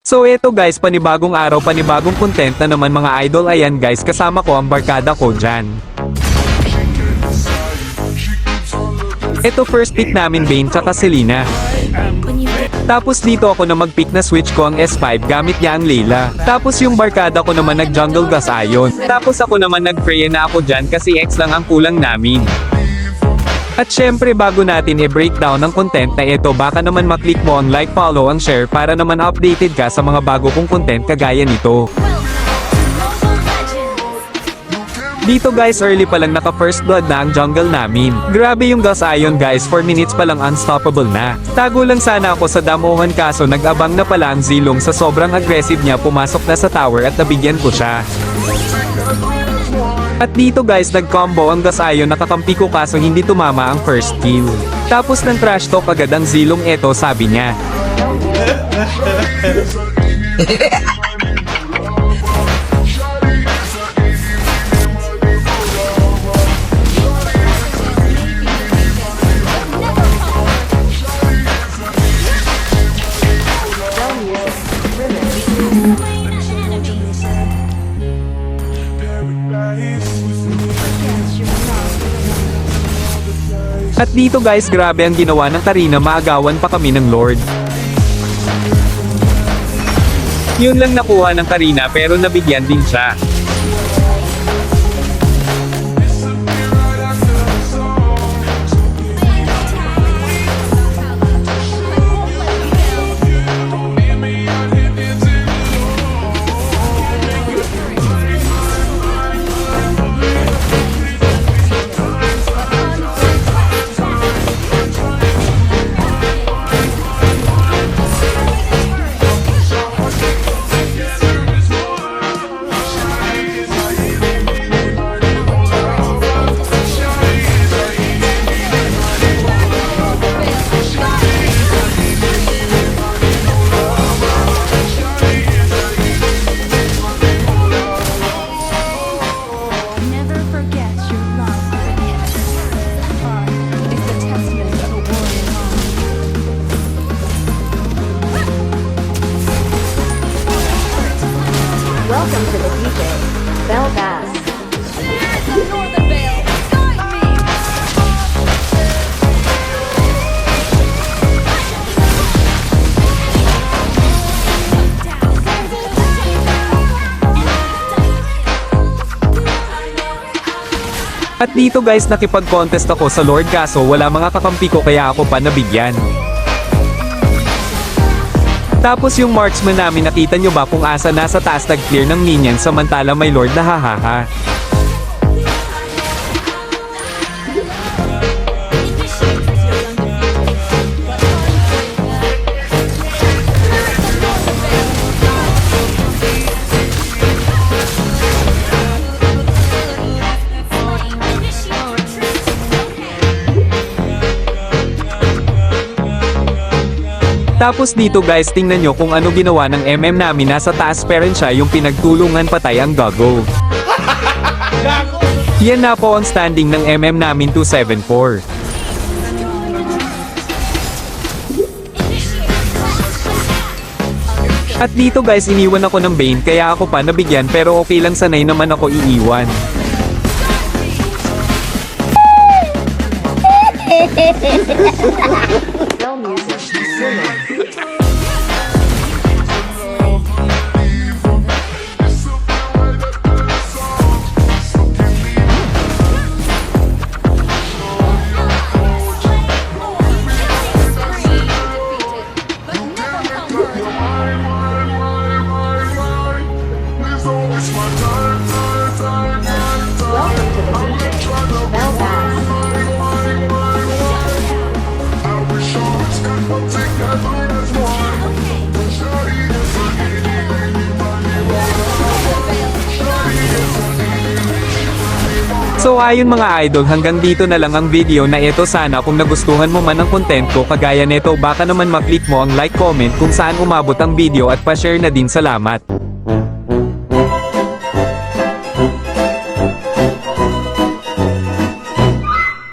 So eto guys, panibagong araw, panibagong content na naman mga idol. Ayan guys, kasama ko ang barkada ko dyan. Ito first pick namin Vayne tsaka Selena. Tapos dito ako na mag-pick na switch ko ang S5 gamit niya ang Layla. Tapos yung barkada ko naman nag-jungle gas ayon. Tapos ako naman nag-pray na ako dyan kasi X lang ang kulang namin. At syempre bago natin i-breakdown ang content na ito, baka naman maklik mo ang like, follow, ang share para naman updated ka sa mga bago kong content kagaya nito. Dito guys, early pa lang naka first blood na ang jungle namin. Grabe yung gas ion guys, 4 minutes pa lang unstoppable na. Tago lang sana ako sa damuhan kaso nag-abang na pala ang Zilong sa sobrang aggressive niya, pumasok na sa tower at nabigyan ko siya. At dito guys, nag-combo ang gas ion, nakakampi ko kaso hindi tumama ang first kill. Tapos ng trash talk agad ang Zilong, eto sabi niya. At dito guys, grabe ang ginawa ng Karina, maagawan pa kami ng Lord. Yun lang nakuha ng Karina pero nabigyan din siya. Welcome to the DJ, Bell Bass. At dito guys, nakipag-contest ako sa Lord kaso wala mga kakampi ko kaya ako pa nabigyan. Tapos yung marksman namin, nakita nyo ba kung asa nasa taas nag-clear ng minion samantala may Lord na hahaha. Tapos dito guys, tingnan nyo kung ano ginawa ng MM namin, nasa taas pa rin siya, yung pinagtulungan patay ang gago. Yan na po ang standing ng MM namin, 274. At dito guys, iniwan ako ng Vayne kaya ako pa nabigyan pero okay lang, sanay naman ako iiwan. So ayun mga idol, hanggang dito na lang ang video na ito. Sana kung nagustuhan mo man ang content ko kagaya nito, baka naman maklik mo ang like, comment kung saan umabot ang video at pa-share na din. Salamat.